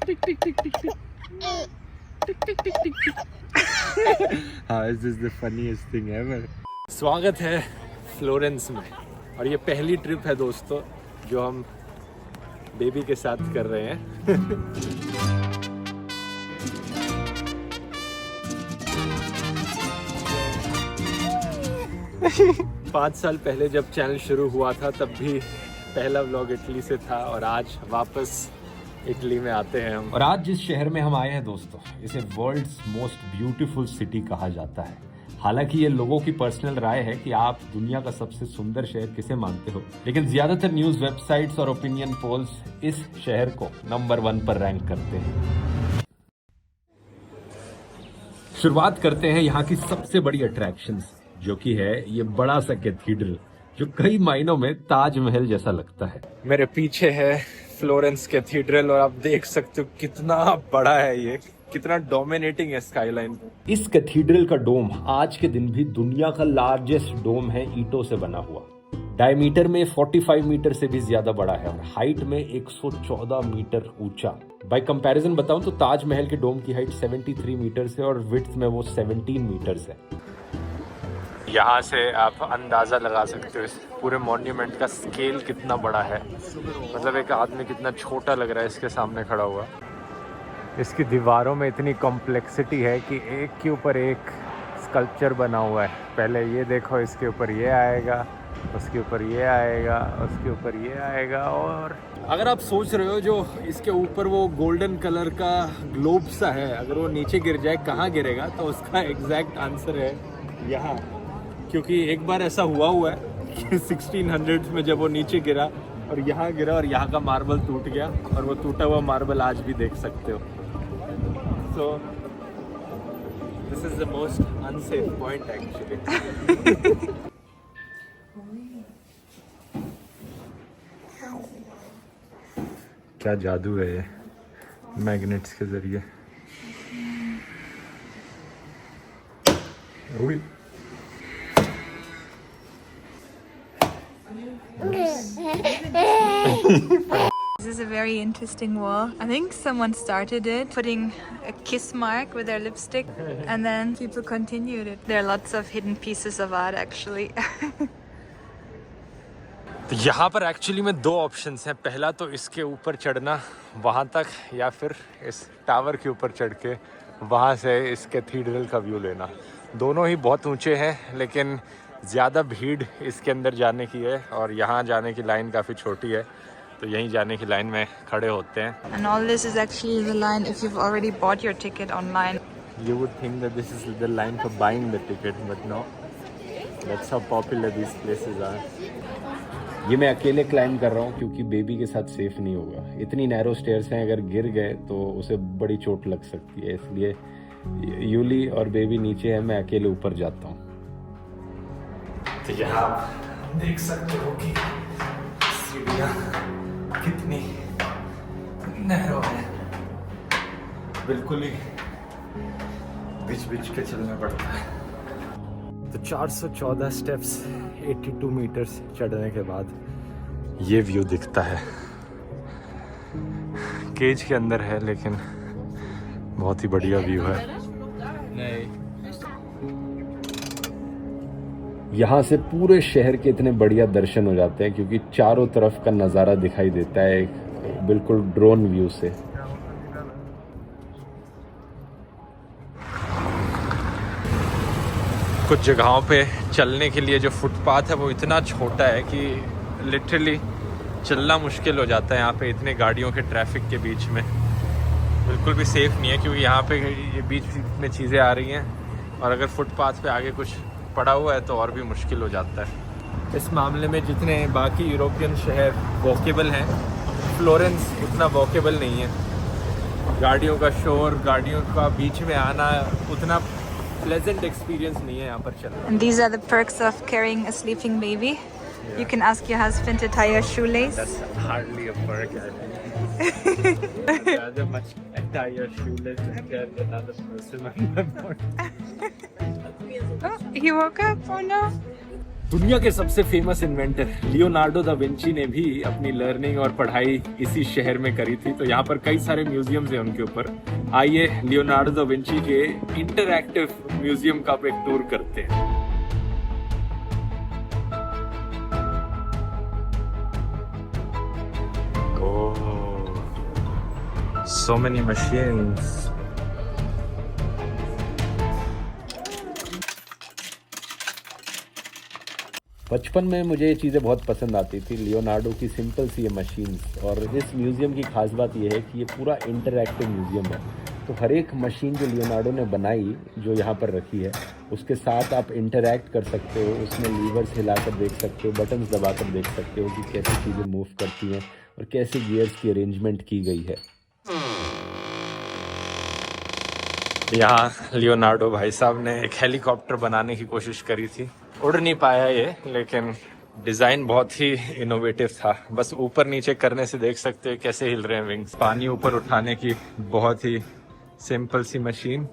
How is this the funniest thing ever? स्वागत है Florence में और ये पहली ट्रिप है दोस्तों जो हम बेबी के साथ कर रहे हैं। 5 साल पहले जब चैनल शुरू हुआ था तब भी पहला व्लॉग इटली से था और आज वापस इटली में आते हैं हम। और आज जिस शहर में हम आए हैं दोस्तों, इसे वर्ल्ड्स मोस्ट ब्यूटीफुल सिटी कहा जाता है। हालांकि ये लोगों की पर्सनल राय है कि आप दुनिया का सबसे सुंदर शहर किसे मानते हो, लेकिन ज्यादातर न्यूज वेबसाइट्स और ओपिनियन पोल्स इस शहर को नंबर 1 पर रैंक करते हैं। शुरुआत करते हैं यहाँ की सबसे बड़ी अट्रैक्शन से, जो कि है ये बड़ा सा कैथीड्रल जो कई मायनों में ताजमहल जैसा लगता है। मेरे पीछे है फ्लोरेंस कैथीड्रल और आप देख सकते हो कितना बड़ा है ये, कितना डोमिनेटिंग है स्काईलाइन। इस कैथीड्रल का डोम आज के दिन भी दुनिया का लार्जेस्ट डोम है, ईंटों से बना हुआ। डायमीटर में 45 मीटर से भी ज्यादा बड़ा है और हाइट में 114 मीटर ऊंचा। बाय कंपैरिजन बताऊं तो ताजमहल के डोम की हाइट 73 मीटर है और विड्थ में वो 17 मीटर है। यहाँ से आप अंदाज़ा लगा सकते हो इस पूरे मॉन्यूमेंट का स्केल कितना बड़ा है। मतलब एक आदमी कितना छोटा लग रहा है इसके सामने खड़ा हुआ। इसकी दीवारों में इतनी कॉम्प्लेक्सिटी है कि एक के ऊपर एक स्कल्पचर बना हुआ है। पहले ये देखो, इसके ऊपर ये आएगा, उसके ऊपर ये आएगा, उसके ऊपर ये आएगा। और अगर आप सोच रहे हो जो इसके ऊपर वो गोल्डन कलर का ग्लोब सा है, अगर वो नीचे गिर जाए कहाँ गिरेगा, तो उसका एग्जैक्ट आंसर है यहाँ। क्योंकि एक बार ऐसा हुआ है कि 1600 में जब वो नीचे गिरा और यहाँ गिरा और यहाँ का मार्बल टूट गया और वो टूटा हुआ मार्बल आज भी देख सकते हो। So this is the most unsafe point actually. क्या जादू है ये मैग्नेट्स के जरिए। This is a very interesting wall. I think someone started it, putting a kiss mark with their lipstick, and then people continued it. There are lots of hidden pieces of art actually. तो यहाँ पर actually में 2 options हैं। पहला तो इसके ऊपर चढ़ना वहाँ तक, या फिर इस टावर के ऊपर चढ़ के वहाँ से इस कैथीड्रल का व्यू लेना। दोनों ही बहुत ऊंचे हैं, लेकिन ज़्यादा भीड़ इसके अंदर जाने की है और यहाँ जाने की लाइन काफ़ी छोटी है, तो यहीं जाने की लाइन में खड़े होते हैं। And all this is actually the line if you've already bought your ticket online. You would think that this is the line for buying the ticket, but no. That's how popular these places are. ये मैं अकेले climb कर रहा हूँ क्योंकि baby के साथ safe नहीं होगा। इतनी नैरो स्टेयर्स हैं, अगर गिर गए तो उसे बड़ी चोट लग सकती है, इसलिए यूली और बेबी नीचे है, मैं अकेले ऊपर जाता हूँ। तो यहाँ आप देख सकते हो कि सीढ़ियाँ कितनी नैरो है, बिल्कुल ही बीच के चलना पड़ता है। तो 414 स्टेप्स 82 मीटर्स चढ़ने के बाद ये व्यू दिखता है। केज के अंदर है लेकिन बहुत ही बढ़िया व्यू है। यहाँ से पूरे शहर के इतने बढ़िया दर्शन हो जाते हैं क्योंकि चारों तरफ का नज़ारा दिखाई देता है एक बिल्कुल ड्रोन व्यू से। कुछ जगहों पे चलने के लिए जो फुटपाथ है वो इतना छोटा है कि लिटरली चलना मुश्किल हो जाता है। यहाँ पे इतने गाड़ियों के ट्रैफिक के बीच में बिल्कुल भी सेफ़ नहीं है, क्योंकि यहाँ पे ये बीच में चीज़ें आ रही हैं और अगर फुटपाथ पे आगे कुछ पड़ा हुआ है तो और भी मुश्किल हो जाता है। इस मामले में जितने बाकी यूरोपियन शहर वॉकेबल हैं, फ्लोरेंस उतना वॉकेबल नहीं है। गाड़ियों का शोर, गाड़ियों का बीच में आना उतना प्लेजेंट एक्सपीरियंस नहीं है यहाँ पर चलना। And these are the perks of carrying a sleeping baby. Yeah. You can ask your husband to tie your shoelace. That's hardly a perk, I think. I'd rather much tie your shoelace and carry another person on my board. Oh, he woke up. Oh no. दुनिया के सबसे famous inventor Leonardo da Vinci ने भी अपनी learning और पढ़ाई इसी शहर में करी थी। तो यहाँ पर कई सारे म्यूजियम्स हैं उनके ऊपर। आइए लियोनार्डो दा विंची के इंटरैक्टिव म्यूजियम का एक टूर करते हैं। So many machines. बचपन में मुझे ये चीज़ें बहुत पसंद आती थी, लियोनार्डो की सिंपल सी ये मशीन्स। और इस म्यूज़ियम की खास बात ये है कि ये पूरा इंटरैक्टिव म्यूज़ियम है। तो हर एक मशीन जो लियोनार्डो ने बनाई, जो यहाँ पर रखी है, उसके साथ आप इंटरैक्ट कर सकते हो। उसमें लीवर्स हिलाकर देख सकते हो, बटन्स दबाकर देख सकते हो कि कैसे चीज़ें मूव करती हैं और कैसे गियर्स की अरेंजमेंट की गई है। यहाँ लियोनार्डो भाई साहब ने एक हेलीकॉप्टर बनाने की कोशिश करी थी। उड़ नहीं पाया ये, लेकिन डिज़ाइन बहुत ही इनोवेटिव था। बस ऊपर नीचे करने से देख सकते हैं कैसे हिल रहे हैं विंग्स। पानी ऊपर उठाने की बहुत ही सिंपल सी मशीन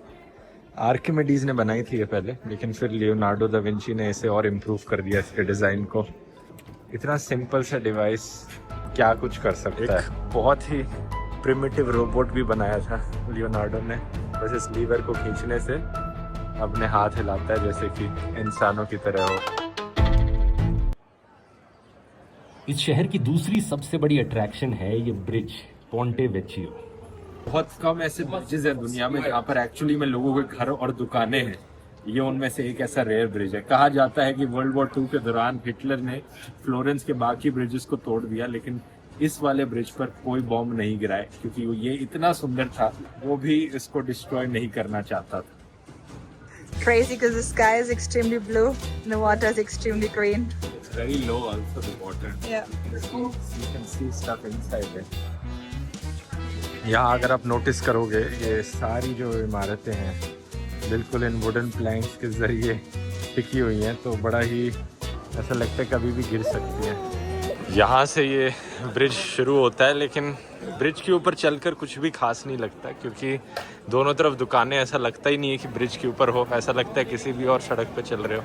आर्किमिडीज ने बनाई थी ये पहले, लेकिन फिर लियोनार्डो दा विंची ने इसे और इम्प्रूव कर दिया इसके डिज़ाइन को। इतना सिंपल सा डिवाइस क्या कुछ कर सकता है। बहुत ही प्रिमिटिव रोबोट भी बनाया था लियोनार्डो ने। बस इस लीवर को खींचने से अपने हाथ हिलाता है जैसे कि इंसानों की तरह हो। इस शहर की दूसरी सबसे बड़ी अट्रैक्शन है ये ब्रिज, पोंटे वेचियो। बहुत कम ऐसे ब्रिजेस हैं दुनिया में जहाँ पर एक्चुअली में लोगों के घर और दुकानें हैं। ये उनमें से एक ऐसा रेयर ब्रिज है। कहा जाता है कि वर्ल्ड वॉर 2 के दौरान हिटलर ने फ्लोरेंस के बाकी ब्रिजेस को तोड़ दिया, लेकिन इस वाले ब्रिज पर कोई बॉम्ब नहीं गिराए, क्योंकि ये इतना सुंदर था, वो भी इसको डिस्ट्रॉय नहीं करना चाहता था। Crazy because the sky is extremely blue and the water is extremely green. It's very low also, the water. Yeah. You can see stuff inside it. यहाँ अगर आप नोटिस करोगे, ये सारी जो इमारतें हैं बिल्कुल इन वुडन प्लैंक्स के जरिए टिकी हुई हैं, तो बड़ा ही ऐसा लगता है कभी भी गिर सकती हैं। यहाँ से ये ब्रिज शुरू होता है, लेकिन ब्रिज के ऊपर चलकर कुछ भी खास नहीं लगता, क्योंकि दोनों तरफ दुकानें। ऐसा लगता ही नहीं है कि ब्रिज के ऊपर हो, ऐसा लगता है किसी भी और सड़क पे चल रहे हो।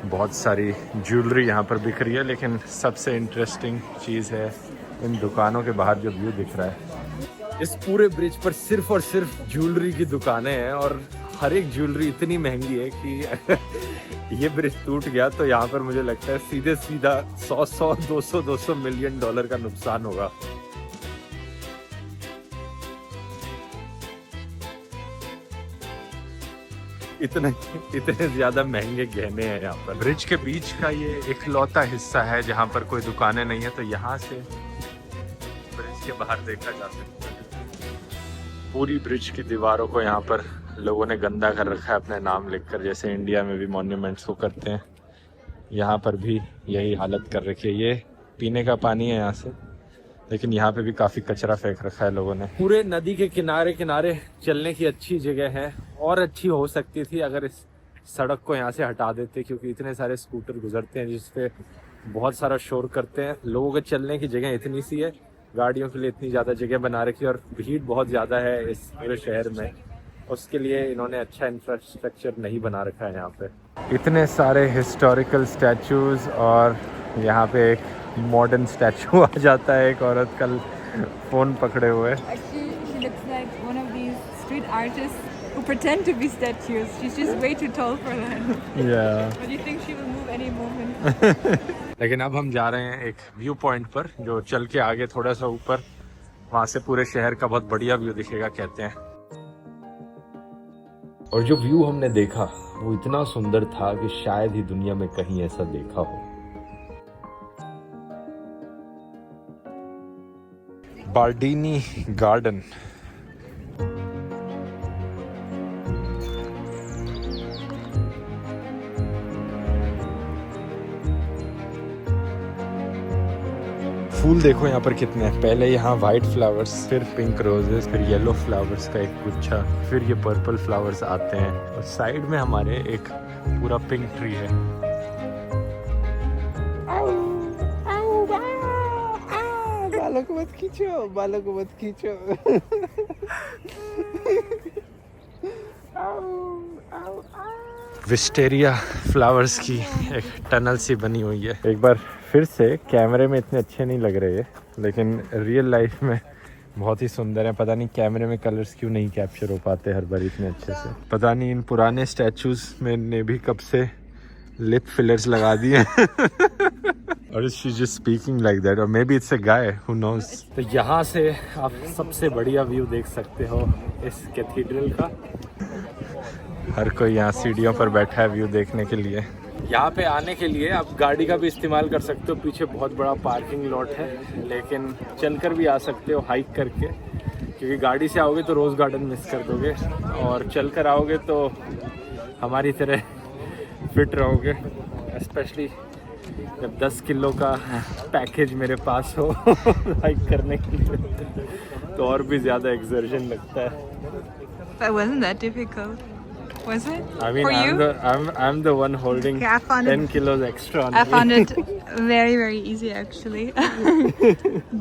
बहुत सारी ज्वेलरी यहाँ पर बिक रही है, लेकिन सबसे इंटरेस्टिंग चीज़ है इन दुकानों के बाहर जो व्यू दिख रहा है। इस पूरे ब्रिज पर सिर्फ और सिर्फ ज्वेलरी की दुकानें हैं, और हर एक ज्वेलरी इतनी महंगी है कि ये ब्रिज टूट गया तो यहाँ पर मुझे लगता है सीधे सीधा 100-200 मिलियन डॉलर का नुकसान होगा। इतने ज्यादा महंगे गहने हैं यहाँ पर। ब्रिज के बीच का ये इकलौता हिस्सा है जहाँ पर कोई दुकानें नहीं है, तो यहाँ से ब्रिज के बाहर देखा जा सकता है। पूरी ब्रिज की दीवारों को यहाँ पर लोगों ने गंदा कर रखा है अपने नाम लिखकर, जैसे इंडिया में भी मॉन्यूमेंट्स को करते हैं। यहाँ पर भी यही हालत कर रखी है। ये पीने का पानी है यहाँ से, लेकिन यहाँ पे भी काफ़ी कचरा फेंक रखा है लोगों ने। पूरे नदी के किनारे किनारे चलने की अच्छी जगह है, और अच्छी हो सकती थी अगर इस सड़क को यहाँ से हटा देते, क्योंकि इतने सारे स्कूटर गुजरते हैं जिसपे बहुत सारा शोर करते हैं। लोगों के चलने की जगह इतनी सी है, गाड़ियों के लिए इतनी ज़्यादा जगह बना रखी है, और भीड़ बहुत ज़्यादा है इस पूरे शहर में। उसके लिए इन्होंने अच्छा इंफ्रास्ट्रक्चर नहीं बना रखा है यहाँ पे। इतने सारे हिस्टोरिकल स्टैचूज, और यहाँ पे एक मॉडर्न स्टैचू आ जाता है, एक औरत का फोन पकड़े हुए। Actually, she looks like one of these street artists who pretend to be statues. She's just way too tall for that. Yeah. But you think she will move any moment? लेकिन अब हम जा रहे हैं एक view point पर, जो चल के आगे थोड़ा सा ऊपर, वहाँ से पूरे शहर का बहुत बढ़िया व्यू दिखेगा कहते हैं। और जो व्यू हमने देखा वो इतना सुंदर था कि शायद ही दुनिया में कहीं ऐसा देखा हो। बार्डीनी गार्डन। फूल देखो यहाँ पर कितने हैं। पहले यहाँ वाइट फ्लावर्स, फिर पिंक रोजेस, फिर येलो फ्लावर्स का एक गुच्छा, फिर ये पर्पल फ्लावर्स आते हैं, और साइड में हमारे एक पूरा पिंक ट्री है। बालों को मत खींचो, बालों को मत खींचो। विस्टेरिया फ्लावर्स की एक टनल सी बनी हुई है। एक बार फिर से कैमरे में इतने अच्छे नहीं लग रहे, लेकिन रियल लाइफ में बहुत ही सुंदर है। पता नहीं कैमरे में कलर्स क्यों नहीं कैप्चर हो पाते हर बार इतने अच्छे से। पता नहीं इन पुराने स्टैचूज में ने भी कब से लिप फिलर्स लगा दिए और she just speaking like that, और maybe it's a guy, who knows. तो यहाँ से आप सबसे बढ़िया व्यू देख सकते हो इस कैथीड्रल का। हर कोई यहाँ सीढ़ियों पर बैठा है व्यू देखने के लिए। यहाँ पे आने के लिए आप गाड़ी का भी इस्तेमाल कर सकते हो, पीछे बहुत बड़ा पार्किंग लॉट है, लेकिन चलकर भी आ सकते हो हाइक करके, क्योंकि गाड़ी से आओगे तो रोज़ गार्डन मिस कर दोगे, और चलकर आओगे तो हमारी तरह फिट रहोगे। स्पेशली जब 10 किलो का पैकेज मेरे पास हो हाइक करने के लिए, तो और भी ज़्यादा एक्सर्जन लगता है। But wasn't that difficult? Was it? I mean, For I'm the one holding Okay, I found 10 kilos extra on I me. found it very, very easy actually.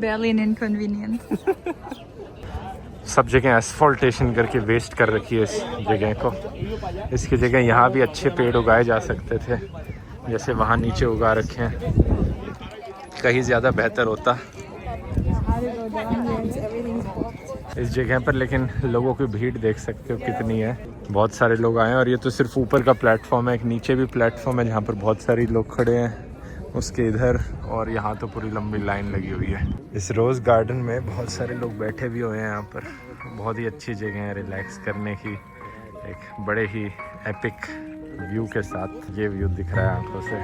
Barely an inconvenience. सब जगह एस्फॉल्टेशन करके वेस्ट कर रखी है इस जगह को। इसकी जगह यहाँ भी अच्छे पेड़ उगाए जा सकते थे, जैसे वहाँ नीचे उगा रखे हैं, कहीं ज़्यादा बेहतर होता इस जगह पर। लेकिन लोगों की भीड़ देख सकते हो कितनी है, बहुत सारे लोग आए हैं। और ये तो सिर्फ ऊपर का प्लेटफॉर्म है, एक नीचे भी प्लेटफॉर्म है जहाँ पर बहुत सारे लोग खड़े हैं उसके इधर, और यहाँ तो पूरी लंबी लाइन लगी हुई है। इस रोज़ गार्डन में बहुत सारे लोग बैठे भी हुए हैं यहाँ पर। बहुत ही अच्छी जगह है रिलैक्स करने की, एक बड़े ही एपिक व्यू के साथ। ये व्यू दिख रहा है आंखों से।